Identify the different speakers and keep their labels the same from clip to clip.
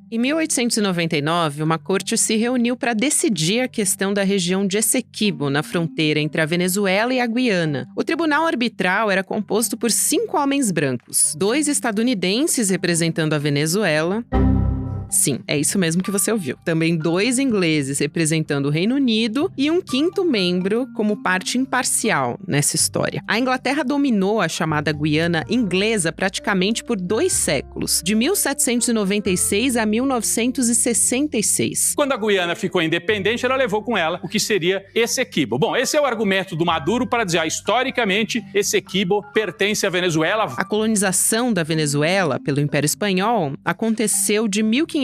Speaker 1: Em 1899, uma corte se reuniu para decidir a questão da região de Essequibo, na fronteira entre a Venezuela e a Guiana. O tribunal arbitral era composto por 5 homens brancos, 2 estadunidenses representando a Venezuela. Sim, é isso mesmo que você ouviu. Também 2 ingleses representando o Reino Unido e um 5º membro como parte imparcial nessa história. A Inglaterra dominou a chamada Guiana inglesa praticamente por 2 séculos, de 1796 a 1966.
Speaker 2: Quando a Guiana ficou independente, ela levou com ela o que seria Essequibo. Bom, esse é o argumento do Maduro para dizer, historicamente, Essequibo pertence à Venezuela.
Speaker 1: A colonização da Venezuela pelo Império Espanhol aconteceu de 1522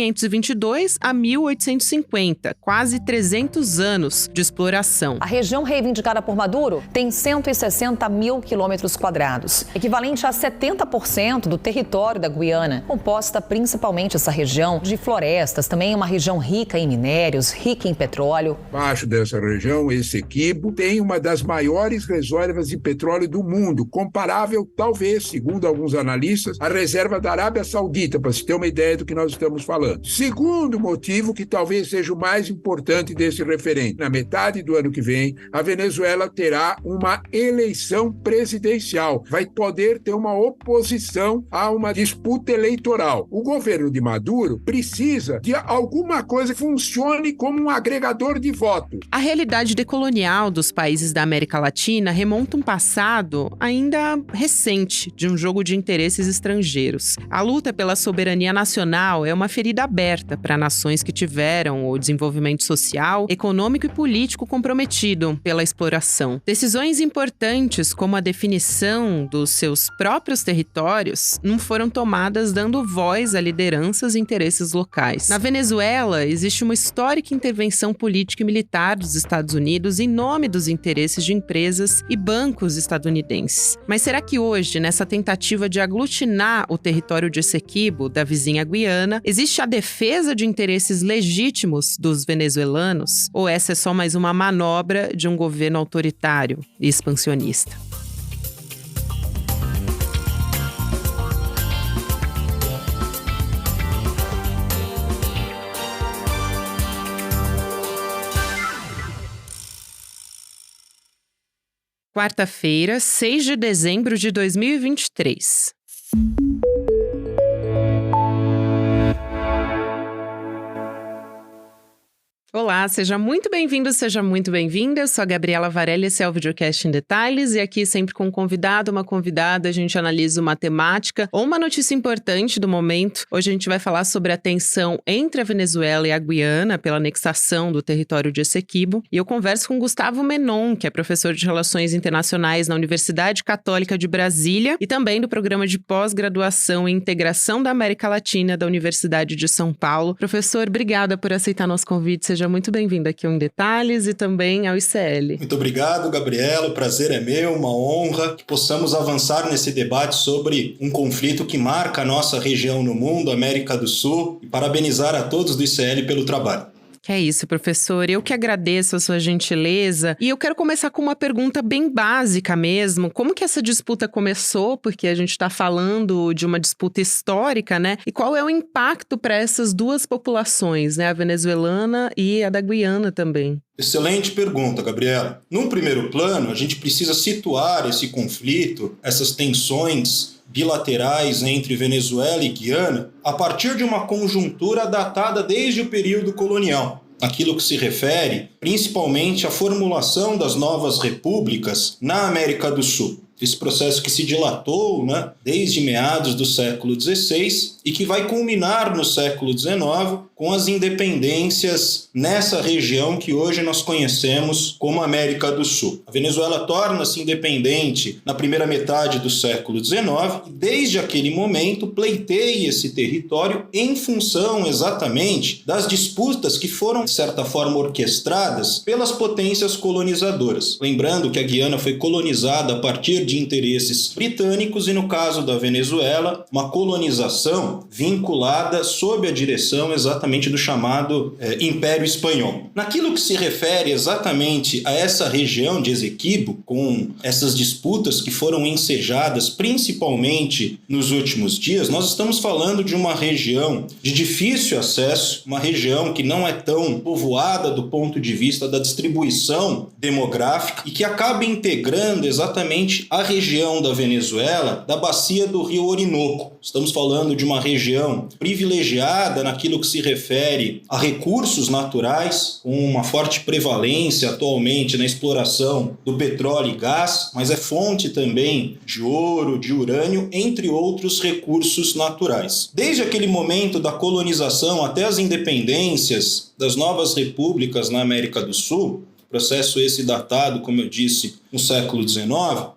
Speaker 1: a 1850, quase 300 anos de exploração.
Speaker 3: A região reivindicada por Maduro tem 160 mil quilômetros quadrados, equivalente a 70% do território da Guiana, composta principalmente essa região de florestas, também uma região rica em minérios, rica em petróleo.
Speaker 4: Abaixo dessa região, Essequibo tem uma das maiores reservas de petróleo do mundo, comparável, talvez, segundo alguns analistas, à reserva da Arábia Saudita, para se ter uma ideia do que nós estamos falando. Segundo motivo, que talvez seja o mais importante desse referendo. Na metade do ano que vem, a Venezuela terá uma eleição presidencial. Vai poder ter uma oposição a uma disputa eleitoral. O governo de Maduro precisa de alguma coisa que funcione como um agregador de voto.
Speaker 1: A realidade decolonial dos países da América Latina remonta um passado ainda recente de um jogo de interesses estrangeiros. A luta pela soberania nacional é uma ferida aberta para nações que tiveram o desenvolvimento social, econômico e político comprometido pela exploração. Decisões importantes, como a definição dos seus próprios territórios, não foram tomadas dando voz a lideranças e interesses locais. Na Venezuela, existe uma histórica intervenção política e militar dos Estados Unidos em nome dos interesses de empresas e bancos estadunidenses. Mas será que hoje, nessa tentativa de aglutinar o território de Essequibo, da vizinha Guiana, existe a defesa de interesses legítimos dos venezuelanos? Ou essa é só mais uma manobra de um governo autoritário e expansionista? Quarta-feira, 6 de dezembro de 2023. Olá, seja muito bem-vindo, seja muito bem-vinda. Eu sou a Gabriela Varelli, esse é o Videocast em Detalhes, e aqui sempre com um convidado, uma convidada, a gente analisa uma temática ou uma notícia importante do momento. Hoje a gente vai falar sobre a tensão entre a Venezuela e a Guiana pela anexação do território de Essequibo, e eu converso com Gustavo Menon, que é professor de Relações Internacionais na Universidade Católica de Brasília e também do Programa de Pós-Graduação em Integração da América Latina da Universidade de São Paulo. Professor, obrigada por aceitar nosso convite, seja muito bem-vindo aqui ao Em Detalhes e também ao ICL.
Speaker 5: Muito obrigado, Gabriela. O prazer é meu, uma honra que possamos avançar nesse debate sobre um conflito que marca a nossa região no mundo, América do Sul, e parabenizar a todos do ICL pelo trabalho.
Speaker 1: Que é isso, professor. Eu que agradeço a sua gentileza. E eu quero começar com uma pergunta bem básica mesmo. Como que essa disputa começou? Porque a gente está falando de uma disputa histórica, né? E qual é o impacto para essas duas populações, né? A venezuelana e a da Guiana também.
Speaker 5: Excelente pergunta, Gabriela. Num primeiro plano, a gente precisa situar esse conflito, essas tensões bilaterais entre Venezuela e Guiana a partir de uma conjuntura datada desde o período colonial. Aquilo que se refere principalmente à formulação das novas repúblicas na América do Sul. Esse processo que se dilatou, desde meados do século XVI e que vai culminar no século XIX com as independências nessa região que hoje nós conhecemos como América do Sul. A Venezuela torna-se independente na primeira metade do século XIX e desde aquele momento pleiteia esse território em função exatamente das disputas que foram, de certa forma, orquestradas pelas potências colonizadoras. Lembrando que a Guiana foi colonizada a partir de de interesses britânicos e, no caso da Venezuela, uma colonização vinculada sob a direção exatamente do chamado Império Espanhol. Naquilo que se refere exatamente a essa região de Essequibo, com essas disputas que foram ensejadas principalmente nos últimos dias, nós estamos falando de uma região de difícil acesso, uma região que não é tão povoada do ponto de vista da distribuição demográfica e que acaba integrando exatamente a região da Venezuela da bacia do rio Orinoco. Estamos falando de uma região privilegiada naquilo que se refere a recursos naturais, com uma forte prevalência atualmente na exploração do petróleo e gás, mas é fonte também de ouro, de urânio, entre outros recursos naturais. Desde aquele momento da colonização até as independências das novas repúblicas na América do Sul, processo esse datado, como eu disse, no século XIX,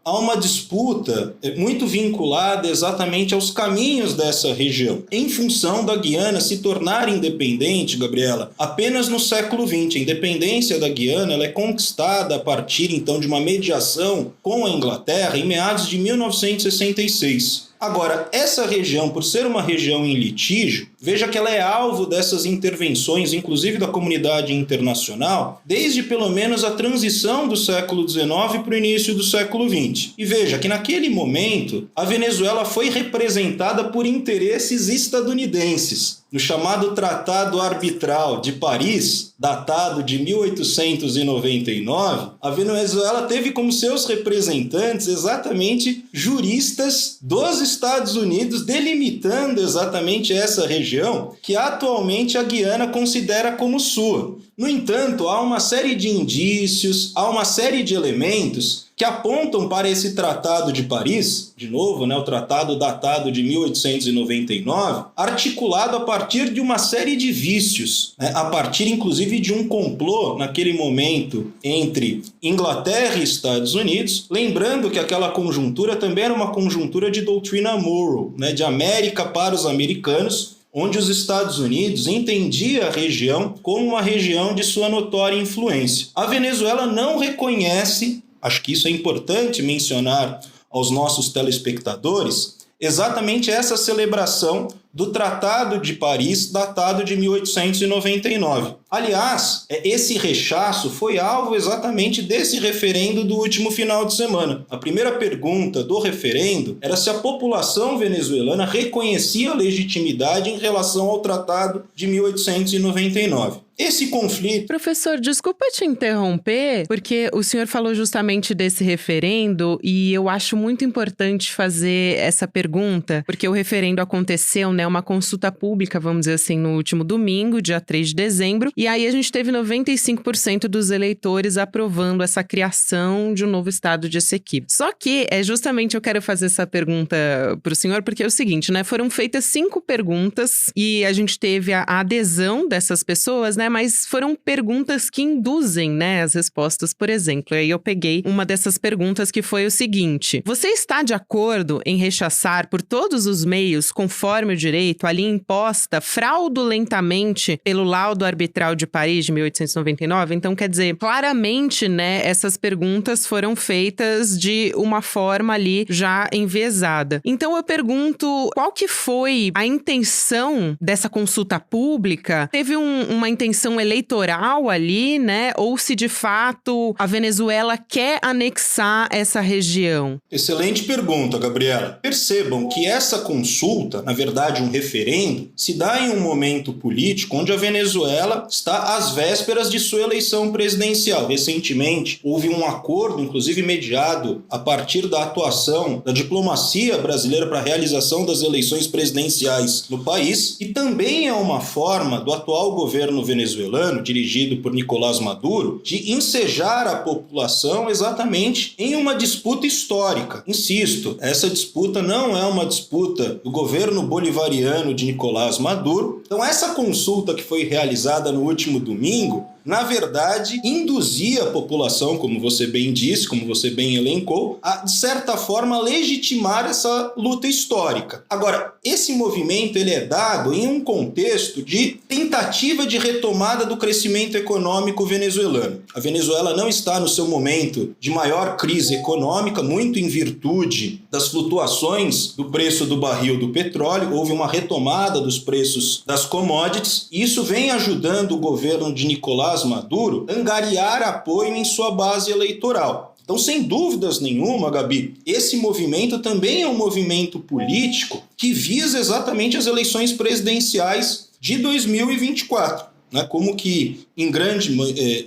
Speaker 5: há uma disputa muito vinculada exatamente aos caminhos dessa região, em função da Guiana se tornar independente, Gabriela, apenas no século XX. A independência da Guiana ela é conquistada a partir, então, de uma mediação com a Inglaterra em meados de 1966. Agora, essa região, por ser uma região em litígio, veja que ela é alvo dessas intervenções, inclusive da comunidade internacional, desde pelo menos a transição do século XIX para o início do século XX. E veja que naquele momento, a Venezuela foi representada por interesses estadunidenses. No chamado Tratado Arbitral de Paris, datado de 1899, a Venezuela teve como seus representantes exatamente juristas dos Estados Unidos, delimitando exatamente essa região que atualmente a Guiana considera como sua. No entanto, há uma série de indícios, há uma série de elementos que apontam para esse Tratado de Paris, de novo, o tratado datado de 1899, articulado a partir de uma série de vícios, a partir inclusive de um complô naquele momento entre Inglaterra e Estados Unidos, lembrando que aquela conjuntura também era uma conjuntura de doutrina Monroe, de América para os americanos, onde os Estados Unidos entendia a região como uma região de sua notória influência. A Venezuela não reconhece, acho que isso é importante mencionar aos nossos telespectadores, exatamente essa celebração do Tratado de Paris, datado de 1899. Aliás, esse rechaço foi alvo exatamente desse referendo do último final de semana. A primeira pergunta do referendo era se a população venezuelana reconhecia a legitimidade em relação ao Tratado de 1899. Esse conflito...
Speaker 1: Professor, desculpa te interromper, porque o senhor falou justamente desse referendo e eu acho muito importante fazer essa pergunta, porque o referendo aconteceu, uma consulta pública, vamos dizer assim, no último domingo, dia 3 de dezembro, e aí a gente teve 95% dos eleitores aprovando essa criação de um novo estado de Essequibo. Só que, justamente eu quero fazer essa pergunta para o senhor, porque é o seguinte, foram feitas 5 perguntas e a gente teve a adesão dessas pessoas, mas foram perguntas que induzem, as respostas, por exemplo. Aí eu peguei uma dessas perguntas que foi o seguinte: você está de acordo em rechaçar por todos os meios, conforme o direito, ali imposta fraudulentamente pelo laudo arbitral de Paris de 1899? Então, quer dizer, claramente, essas perguntas foram feitas de uma forma ali já enviesada. Então, eu pergunto, qual que foi a intenção dessa consulta pública? Teve uma intenção eleitoral ali, ou se de fato a Venezuela quer anexar essa região?
Speaker 5: Excelente pergunta, Gabriela. Percebam que essa consulta, na verdade um referendo, se dá em um momento político onde a Venezuela está às vésperas de sua eleição presidencial. Recentemente, houve um acordo, inclusive mediado a partir da atuação da diplomacia brasileira para a realização das eleições presidenciais no país, e também é uma forma do atual governo venezuelano, dirigido por Nicolás Maduro, de ensejar a população exatamente em uma disputa histórica. Insisto, essa disputa não é uma disputa do governo bolivariano de Nicolás Maduro. Então, essa consulta que foi realizada no último domingo na verdade, induzia a população, como você bem disse, como você bem elencou, a, de certa forma, legitimar essa luta histórica. Agora, esse movimento ele é dado em um contexto de tentativa de retomada do crescimento econômico venezuelano. A Venezuela não está no seu momento de maior crise econômica, muito em virtude das flutuações do preço do barril do petróleo. Houve uma retomada dos preços das commodities, e isso vem ajudando o governo de Nicolás Maduro a angariar apoio em sua base eleitoral. Então, sem dúvidas nenhuma, Gabi, esse movimento também é um movimento político que visa exatamente as eleições presidenciais de 2024. Né? Como que, em grande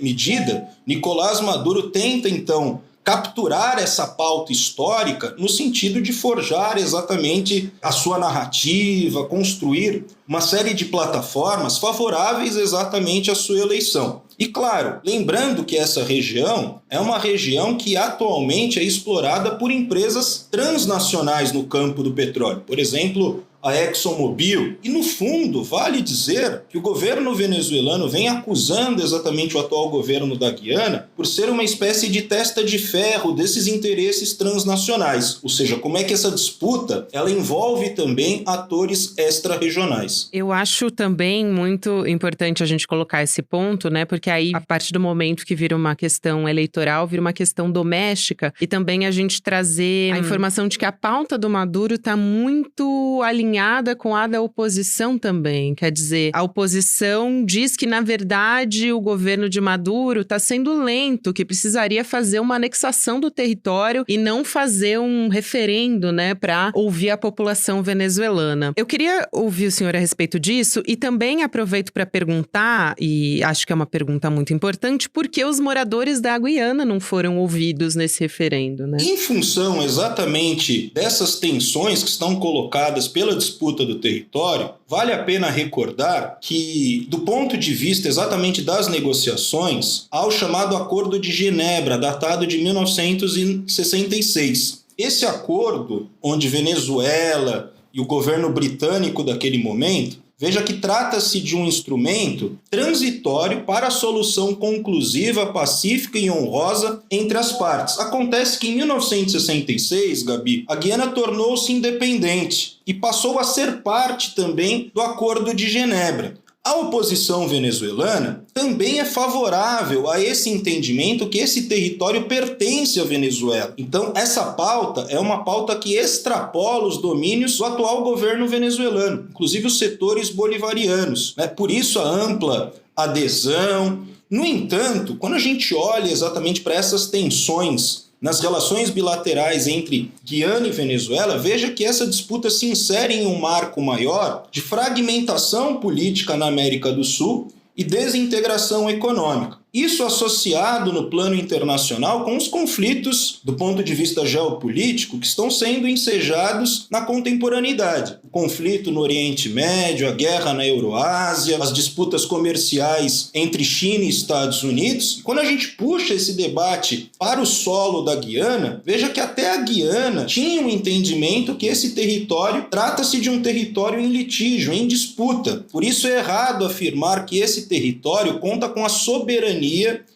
Speaker 5: medida, Nicolás Maduro tenta, então, capturar essa pauta histórica no sentido de forjar exatamente a sua narrativa, construir uma série de plataformas favoráveis exatamente à sua eleição. E claro, lembrando que essa região é uma região que atualmente é explorada por empresas transnacionais no campo do petróleo. Por exemplo, a ExxonMobil. E, no fundo, vale dizer que o governo venezuelano vem acusando exatamente o atual governo da Guiana por ser uma espécie de testa de ferro desses interesses transnacionais. Ou seja, como é que essa disputa ela envolve também atores extra-regionais.
Speaker 1: Eu acho também muito importante a gente colocar esse ponto, né? Porque aí, a partir do momento que vira uma questão eleitoral, vira uma questão doméstica, e também a gente trazer a informação de que a pauta do Maduro está muito alinhada com a da oposição também. Quer dizer, a oposição diz que, na verdade, o governo de Maduro está sendo lento, que precisaria fazer uma anexação do território e não fazer um referendo, né, para ouvir a população venezuelana. Eu queria ouvir o senhor a respeito disso e também aproveito para perguntar, e acho que é uma pergunta muito importante, por que os moradores da Guiana não foram ouvidos nesse referendo, né?
Speaker 5: Em função exatamente dessas tensões que estão colocadas pela disputa do território, vale a pena recordar que, do ponto de vista exatamente das negociações, há o chamado Acordo de Genebra, datado de 1966. Esse acordo, onde Venezuela e o governo britânico daquele momento, veja que trata-se de um instrumento transitório para a solução conclusiva, pacífica e honrosa entre as partes. Acontece que em 1966, Gabi, a Guiana tornou-se independente e passou a ser parte também do Acordo de Genebra. A oposição venezuelana também é favorável a esse entendimento que esse território pertence à Venezuela. Então, essa pauta é uma pauta que extrapola os domínios do atual governo venezuelano, inclusive os setores bolivarianos, né? Por isso a ampla adesão. No entanto, quando a gente olha exatamente para essas tensões nas relações bilaterais entre Guiana e Venezuela, veja que essa disputa se insere em um marco maior de fragmentação política na América do Sul e desintegração econômica. Isso associado no plano internacional com os conflitos do ponto de vista geopolítico que estão sendo ensejados na contemporaneidade. O conflito no Oriente Médio, a guerra na Euroásia, as disputas comerciais entre China e Estados Unidos. Quando a gente puxa esse debate para o solo da Guiana, veja que até a Guiana tinha um entendimento que esse território trata-se de um território em litígio, em disputa. Por isso é errado afirmar que esse território conta com a soberania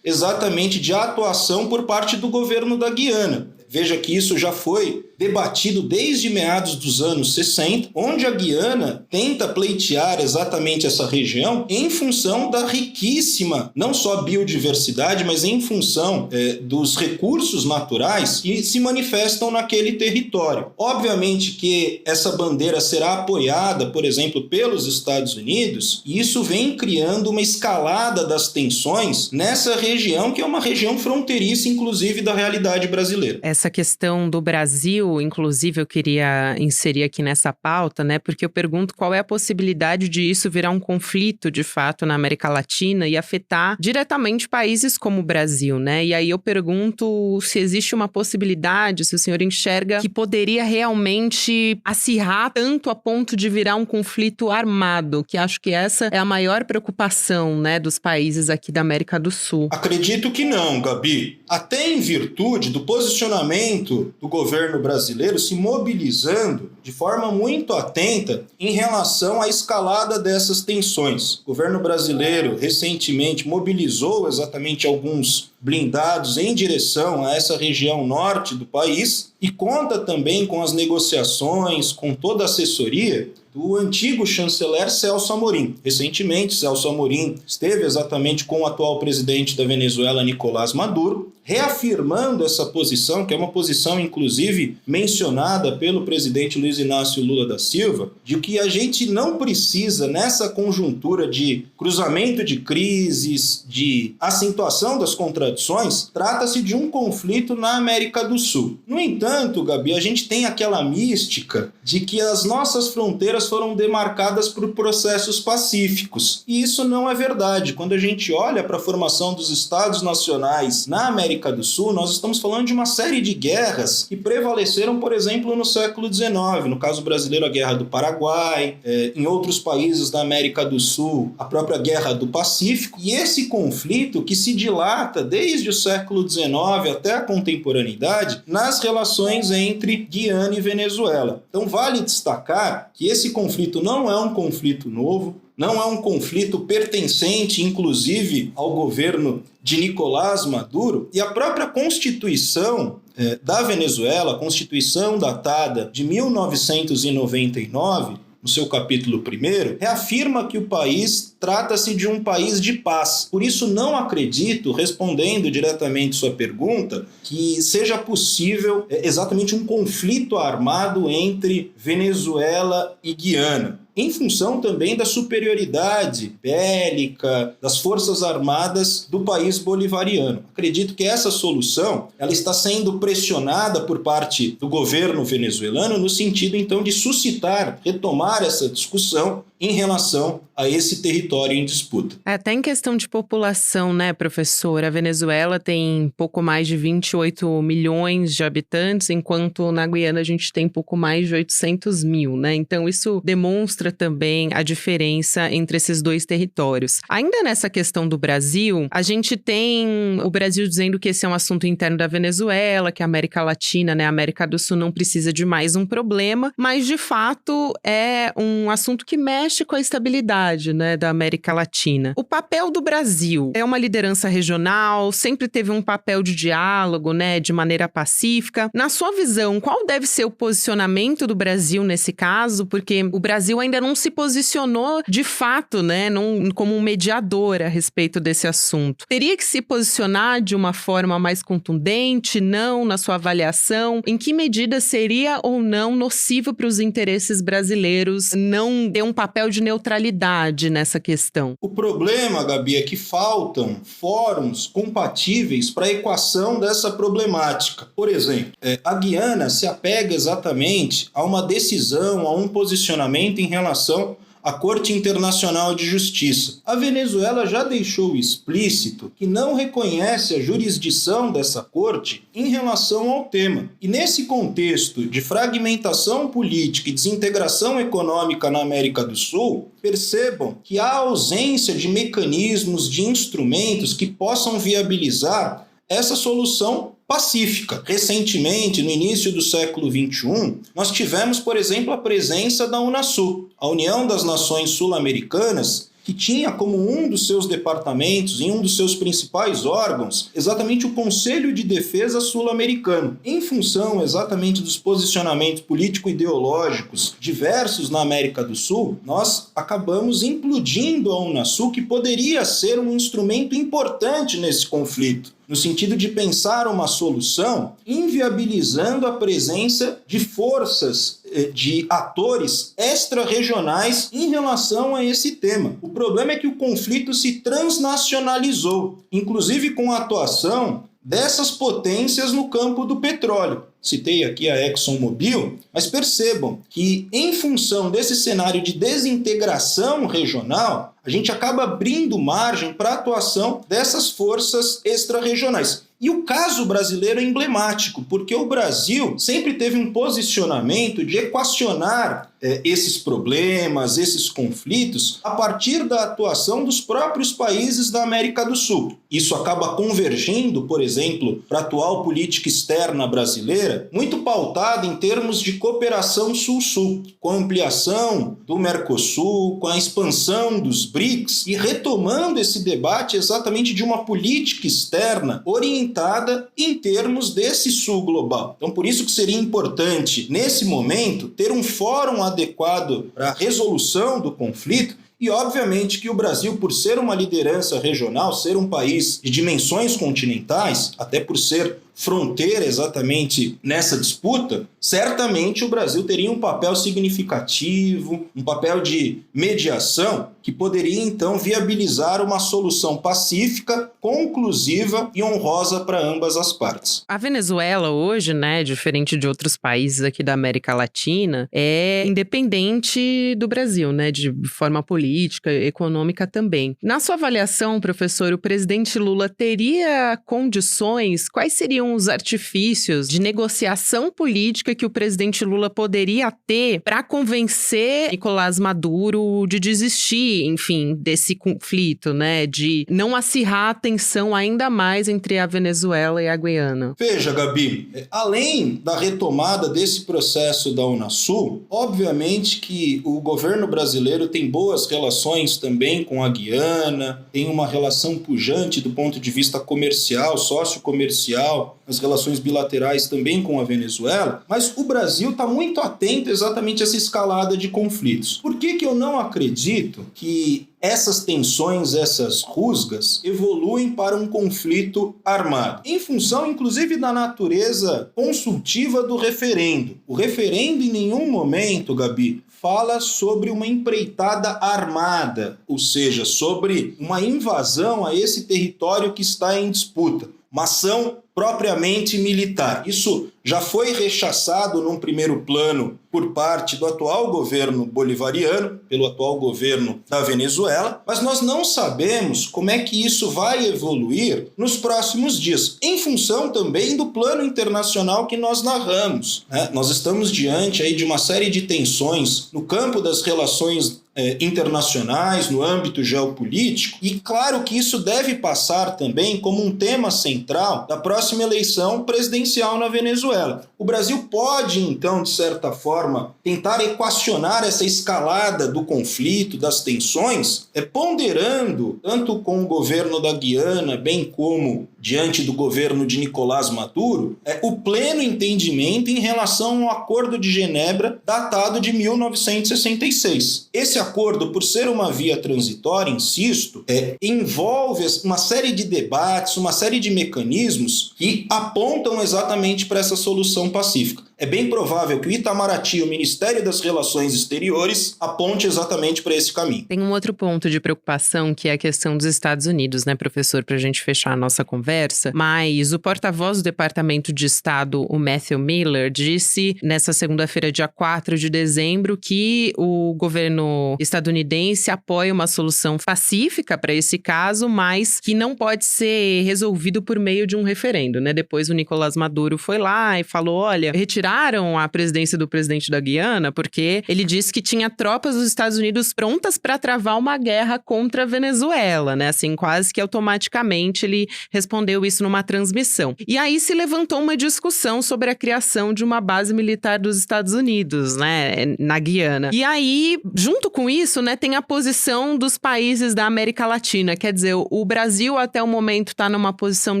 Speaker 5: exatamente de atuação por parte do governo da Guiana. Veja que isso já foi debatido desde meados dos anos 60, onde a Guiana tenta pleitear exatamente essa região em função da riquíssima, não só biodiversidade, mas em função dos recursos naturais que se manifestam naquele território. Obviamente que essa bandeira será apoiada, por exemplo, pelos Estados Unidos, e isso vem criando uma escalada das tensões nessa região, que é uma região fronteiriça, inclusive, da realidade brasileira.
Speaker 1: Essa questão do Brasil, inclusive, eu queria inserir aqui nessa pauta, né? Porque eu pergunto qual é a possibilidade de isso virar um conflito, de fato, na América Latina e afetar diretamente países como o Brasil, né? E aí eu pergunto se existe uma possibilidade, se o senhor enxerga que poderia realmente acirrar tanto a ponto de virar um conflito armado, que acho que essa é a maior preocupação, né, dos países aqui da América do Sul.
Speaker 5: Acredito que não, Gabi. Até em virtude do posicionamento do governo brasileiro brasileiro se mobilizando de forma muito atenta em relação à escalada dessas tensões. O governo brasileiro recentemente mobilizou exatamente alguns blindados em direção a essa região norte do país e conta também com as negociações, com toda a assessoria do antigo chanceler Celso Amorim. Recentemente, Celso Amorim esteve exatamente com o atual presidente da Venezuela, Nicolás Maduro, reafirmando essa posição, que é uma posição, inclusive, mencionada pelo presidente Luiz Inácio Lula da Silva, de que a gente não precisa, nessa conjuntura de cruzamento de crises, de acentuação das contradições, trata-se de um conflito na América do Sul. No entanto, Gabi, a gente tem aquela mística de que as nossas fronteiras foram demarcadas por processos pacíficos. E isso não é verdade. Quando a gente olha para a formação dos Estados nacionais na América do Sul, nós estamos falando de uma série de guerras que prevaleceram, por exemplo, no século XIX. No caso brasileiro, a Guerra do Paraguai, em outros países da América do Sul, a própria Guerra do Pacífico. E esse conflito que se dilata desde o século XIX até a contemporaneidade nas relações entre Guiana e Venezuela. Então, vale destacar que esse conflito não é um conflito novo, não é um conflito pertencente, inclusive, ao governo de Nicolás Maduro, e a própria Constituição da Venezuela, a Constituição datada de 1999, no seu capítulo 1º, reafirma que o país trata-se de um país de paz. Por isso, não acredito, respondendo diretamente sua pergunta, que seja possível exatamente um conflito armado entre Venezuela e Guiana, em função também da superioridade bélica das forças armadas do país bolivariano. Acredito que essa solução ela está sendo pressionada por parte do governo venezuelano no sentido, então, de suscitar, retomar essa discussão em relação a esse território em disputa.
Speaker 1: Até em questão de população, né, professor? A Venezuela tem pouco mais de 28 milhões de habitantes, enquanto na Guiana a gente tem pouco mais de 800 mil, né? Então isso demonstra também a diferença entre esses dois territórios. Ainda nessa questão do Brasil, a gente tem o Brasil dizendo que esse é um assunto interno da Venezuela, que a América Latina, né, a América do Sul não precisa de mais um problema, mas de fato é um assunto que mexe com a estabilidade, né, da América Latina. O papel do Brasil é uma liderança regional, sempre teve um papel de diálogo, né, de maneira pacífica. Na sua visão, qual deve ser o posicionamento do Brasil nesse caso? Porque o Brasil ainda não se posicionou de fato, né, como um mediador a respeito desse assunto. Teria que se posicionar de uma forma mais contundente, não, na sua avaliação? Em que medida seria ou não nocivo para os interesses brasileiros não ter um papel de neutralidade nessa questão?
Speaker 5: O problema, Gabi, é que faltam fóruns compatíveis para a equação dessa problemática. Por exemplo, a Guiana se apega exatamente a uma decisão, a um posicionamento em relação à Corte Internacional de Justiça. A Venezuela já deixou explícito que não reconhece a jurisdição dessa corte em relação ao tema. E nesse contexto de fragmentação política e desintegração econômica na América do Sul, percebam que há ausência de mecanismos, de instrumentos que possam viabilizar essa solução pacífica. Recentemente, no início do século XXI, nós tivemos, por exemplo, a presença da Unasul, a União das Nações Sul-Americanas, que tinha como um dos seus departamentos, em um dos seus principais órgãos, exatamente o Conselho de Defesa Sul-Americano. Em função exatamente dos posicionamentos político-ideológicos diversos na América do Sul, nós acabamos implodindo a Unasul, que poderia ser um instrumento importante nesse conflito, no sentido de pensar uma solução, inviabilizando a presença de forças, de atores extra-regionais em relação a esse tema. O problema é que o conflito se transnacionalizou, inclusive com a atuação dessas potências no campo do petróleo. Citei aqui a ExxonMobil, mas percebam que, em função desse cenário de desintegração regional, a gente acaba abrindo margem para a atuação dessas forças extra-regionais. E o caso brasileiro é emblemático, porque o Brasil sempre teve um posicionamento de equacionar esses problemas, esses conflitos, a partir da atuação dos próprios países da América do Sul. Isso acaba convergindo, por exemplo, para a atual política externa brasileira, muito pautada em termos de cooperação Sul-Sul, com a ampliação do Mercosul, com a expansão dos BRICS e retomando esse debate exatamente de uma política externa orientada em termos desse Sul global. Então, por isso que seria importante, nesse momento, ter um fórum adequado para a resolução do conflito. E, obviamente, que o Brasil, por ser uma liderança regional, ser um país de dimensões continentais, até por ser fronteira exatamente nessa disputa, certamente o Brasil teria um papel significativo, um papel de mediação que poderia, então, viabilizar uma solução pacífica, conclusiva e honrosa para ambas as partes.
Speaker 1: A Venezuela hoje, né, diferente de outros países aqui da América Latina, é independente do Brasil, né, de forma política, econômica também. Na sua avaliação, professor, o presidente Lula teria condições, quais seriam os artifícios de negociação política que o presidente Lula poderia ter para convencer Nicolás Maduro de desistir, enfim, desse conflito, né, de não acirrar a tensão ainda mais entre a Venezuela e a Guiana?
Speaker 5: Veja, Gabi, além da retomada desse processo da Unasul, obviamente que o governo brasileiro tem boas relações também com a Guiana, tem uma relação pujante do ponto de vista comercial, sociocomercial, as relações bilaterais também com a Venezuela, mas o Brasil está muito atento exatamente a essa escalada de conflitos. Por que eu não acredito que essas tensões, essas rusgas, evoluem para um conflito armado? Em função, inclusive, da natureza consultiva do referendo. O referendo, em nenhum momento, Gabi, fala sobre uma empreitada armada, ou seja, sobre uma invasão a esse território que está em disputa. Uma ação propriamente militar. Isso já foi rechaçado num primeiro plano por parte do atual governo bolivariano, pelo atual governo da Venezuela, mas nós não sabemos como é que isso vai evoluir nos próximos dias, em função também do plano internacional que nós narramos, né? Nós estamos diante aí de uma série de tensões no campo das relações internacionais, no âmbito geopolítico, e claro que isso deve passar também como um tema central da próxima eleição presidencial na Venezuela. O Brasil pode, então, de certa forma, tentar equacionar essa escalada do conflito, das tensões, ponderando, tanto com o governo da Guiana, bem como diante do governo de Nicolás Maduro, o pleno entendimento em relação ao Acordo de Genebra, datado de 1966. Esse acordo, por ser uma via transitória, insisto, envolve uma série de debates, uma série de mecanismos que apontam exatamente para essa solução pacífica. É bem provável que o Itamaraty, o Ministério das Relações Exteriores, aponte exatamente para esse caminho.
Speaker 1: Tem um outro ponto de preocupação, que é a questão dos Estados Unidos, né, professor, para a gente fechar a nossa conversa. Mas o porta-voz do Departamento de Estado, o Matthew Miller, disse nessa segunda-feira, dia 4 de dezembro, que o governo estadunidense apoia uma solução pacífica para esse caso, mas que não pode ser resolvido por meio de um referendo, né? Depois o Nicolás Maduro foi lá e falou, olha, retiraram a presidência do presidente da Guiana porque ele disse que tinha tropas dos Estados Unidos prontas para travar uma guerra contra a Venezuela, né? Assim, quase que automaticamente ele respondeu isso numa transmissão. E aí se levantou uma discussão sobre a criação de uma base militar dos Estados Unidos, né? Na Guiana. E aí, junto com isso, né, tem a posição dos países da América Latina. Quer dizer, o Brasil até o momento está numa posição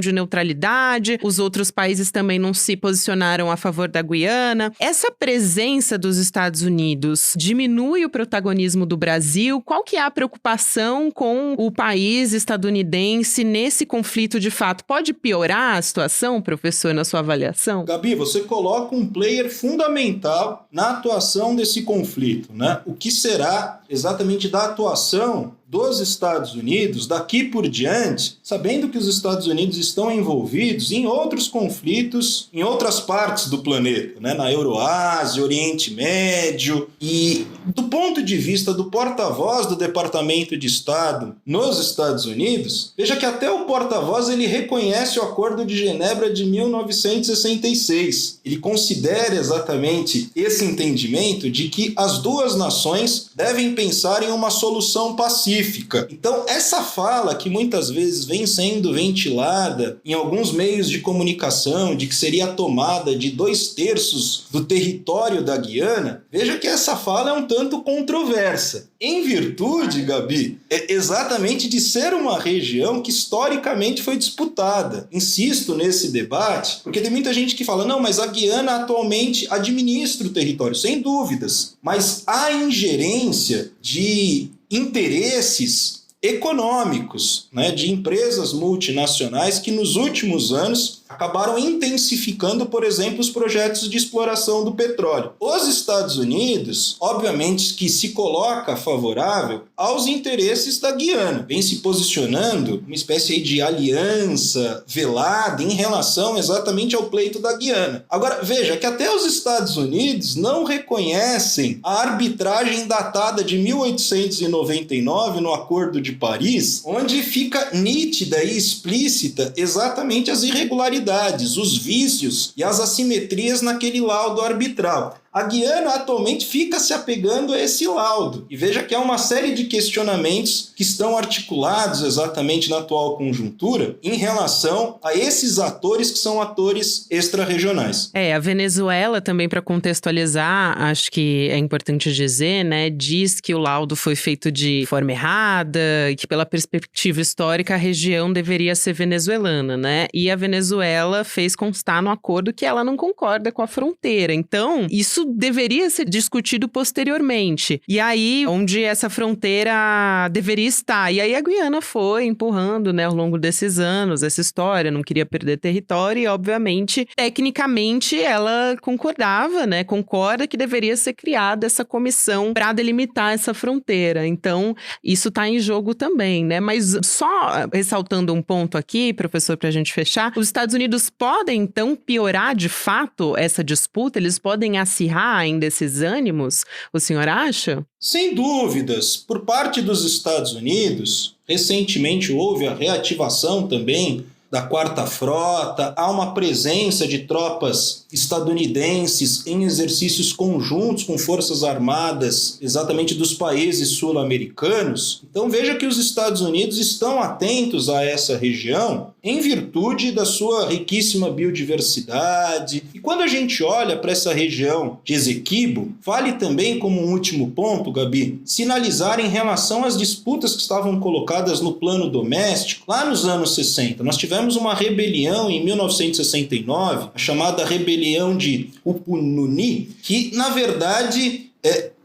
Speaker 1: de neutralidade, os outros países também não se posicionaram a favor da Guiana. Essa presença dos Estados Unidos diminui o protagonismo do Brasil? Qual que é a preocupação com o país estadunidense nesse conflito de fato? Pode piorar a situação, professor, na sua avaliação?
Speaker 5: Gabi, você coloca um player fundamental na atuação desse conflito, né? O que será exatamente da atuação dos Estados Unidos daqui por diante, sabendo que os Estados Unidos estão envolvidos em outros conflitos em outras partes do planeta, né? Na Euroásia, Oriente Médio, e do ponto de vista do porta-voz do Departamento de Estado nos Estados Unidos, veja que até o porta-voz ele reconhece o Acordo de Genebra de 1966. Ele considera exatamente esse entendimento de que as duas nações devem pensar em uma solução pacífica. Então, essa fala que muitas vezes vem sendo ventilada em alguns meios de comunicação de que seria a tomada de 2/3 do território da Guiana, veja que essa fala é um tanto controversa. Em virtude, Gabi, exatamente de ser uma região que historicamente foi disputada. Insisto nesse debate, porque tem muita gente que fala, não, mas a Guiana atualmente administra o território, sem dúvidas. Mas há ingerência de interesses econômicos, né, de empresas multinacionais que nos últimos anos acabaram intensificando, por exemplo, os projetos de exploração do petróleo. Os Estados Unidos, obviamente, que se coloca favorável aos interesses da Guiana, vem se posicionando uma espécie de aliança velada em relação exatamente ao pleito da Guiana. Agora, veja que até os Estados Unidos não reconhecem a arbitragem datada de 1899 no Acordo de Paris, onde fica nítida e explícita exatamente as irregularidades, os vícios e as assimetrias naquele laudo arbitral. A Guiana atualmente fica se apegando a esse laudo. E veja que há uma série de questionamentos que estão articulados exatamente na atual conjuntura em relação a esses atores que são atores extra-regionais.
Speaker 1: A Venezuela também, para contextualizar, acho que é importante dizer, né, diz que o laudo foi feito de forma errada e que pela perspectiva histórica a região deveria ser venezuelana, né? E a Venezuela fez constar no acordo que ela não concorda com a fronteira. Então, isso deveria ser discutido posteriormente. E aí, onde essa fronteira deveria estar. E aí a Guiana foi empurrando, né, ao longo desses anos, essa história, não queria perder território e, obviamente, tecnicamente, ela concordava, né, concorda que deveria ser criada essa comissão para delimitar essa fronteira. Então, isso está em jogo também, né? Mas só ressaltando um ponto aqui, professor, para a gente fechar, os Estados Unidos podem, então, piorar de fato essa disputa? Eles podem acirrar ainda esses ânimos, o senhor acha?
Speaker 5: Sem dúvidas. Por parte dos Estados Unidos, recentemente houve a reativação também da Quarta Frota, há uma presença de tropas estadunidenses em exercícios conjuntos com forças armadas exatamente dos países sul-americanos. Então veja que os Estados Unidos estão atentos a essa região em virtude da sua riquíssima biodiversidade. E quando a gente olha para essa região de Essequibo, vale também como um último ponto, Gabi, sinalizar em relação às disputas que estavam colocadas no plano doméstico lá nos anos 60. Nós tivemos uma rebelião em 1969, a chamada rebelião de Upununi, que na verdade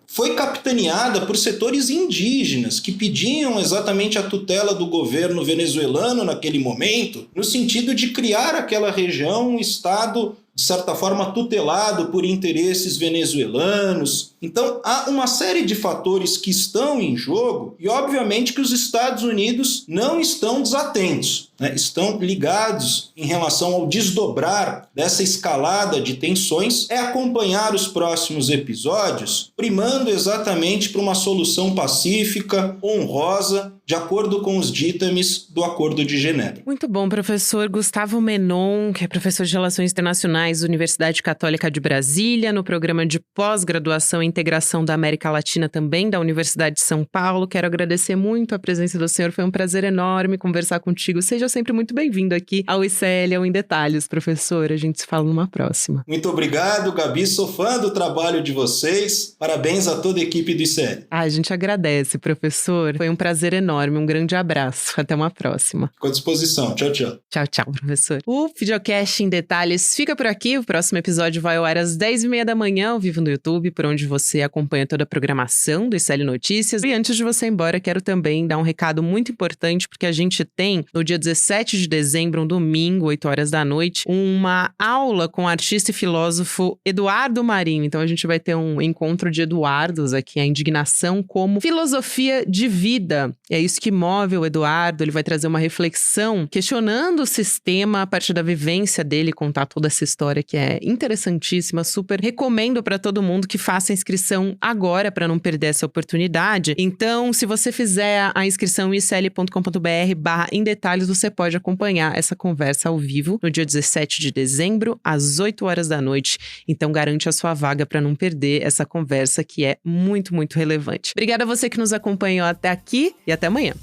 Speaker 5: foi capitaneada por setores indígenas que pediam exatamente a tutela do governo venezuelano naquele momento, no sentido de criar aquela região um estado de certa forma tutelado por interesses venezuelanos. Então há uma série de fatores que estão em jogo e obviamente que os Estados Unidos não estão desatentos, né? Estão ligados em relação ao desdobrar dessa escalada de tensões, é acompanhar os próximos episódios, primando exatamente para uma solução pacífica, honrosa, de acordo com os ditames do Acordo de Genebra.
Speaker 1: Muito bom, professor Gustavo Menon, que é professor de Relações Internacionais da Universidade Católica de Brasília, no programa de pós-graduação e integração da América Latina também, da Universidade de São Paulo. Quero agradecer muito a presença do senhor, foi um prazer enorme conversar contigo. Seja sempre muito bem-vindo aqui ao ICL, ao Em Detalhes, professor. A gente se fala numa próxima.
Speaker 5: Muito obrigado, Gabi. Sou fã do trabalho de vocês. Parabéns a toda a equipe do ICL.
Speaker 1: A gente agradece, professor. Foi um prazer enorme. Um grande abraço. Até uma próxima.
Speaker 5: Com disposição. Tchau, tchau.
Speaker 1: Tchau, tchau, professor. O Videocast Em Detalhes fica por aqui. O próximo episódio vai ao ar às 10h30 da manhã, ao vivo no YouTube, por onde você você acompanha toda a programação do ICL Notícias. E antes de você ir embora, quero também dar um recado muito importante, porque a gente tem, no dia 17 de dezembro, um domingo, 8 horas da noite, uma aula com o artista e filósofo Eduardo Marinho. Então a gente vai ter um encontro de Eduardos aqui, a indignação como filosofia de vida. É isso que move o Eduardo, ele vai trazer uma reflexão questionando o sistema a partir da vivência dele, contar toda essa história que é interessantíssima, super recomendo para todo mundo que faça a inscrição agora para não perder essa oportunidade. Então, se você fizer a inscrição em icl.com.br/em-detalhes, você pode acompanhar essa conversa ao vivo no dia 17 de dezembro, às 8 horas da noite. Então, garante a sua vaga para não perder essa conversa que é muito, muito relevante. Obrigada a você que nos acompanhou até aqui e até amanhã.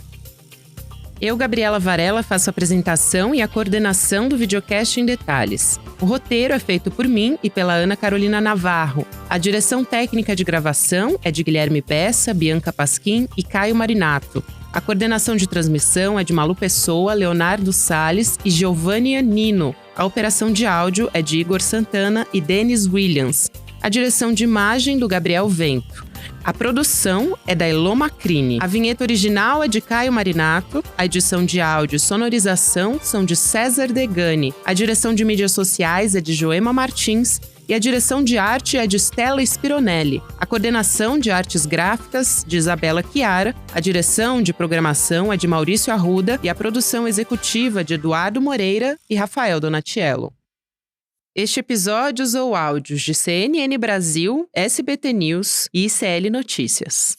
Speaker 1: Eu, Gabriela Varela, faço a apresentação e a coordenação do videocast Em Detalhes. O roteiro é feito por mim e pela Ana Carolina Navarro. A direção técnica de gravação é de Guilherme Bessa, Bianca Pasquim e Caio Marinato. A coordenação de transmissão é de Malu Pessoa, Leonardo Salles e Giovanni Nino. A operação de áudio é de Igor Santana e Denis Williams. A direção de imagem do Gabriel Vento. A produção é da Elô Macrini. A vinheta original é de Caio Marinato. A edição de áudio e sonorização são de César Degani. A direção de mídias sociais é de Joema Martins. E a direção de arte é de Stella Spironelli. A coordenação de artes gráficas de Isabela Chiara. A direção de programação é de Maurício Arruda. E a produção executiva de Eduardo Moreira e Rafael Donatiello. Este episódio usou áudios de CNN Brasil, SBT News e ICL Notícias.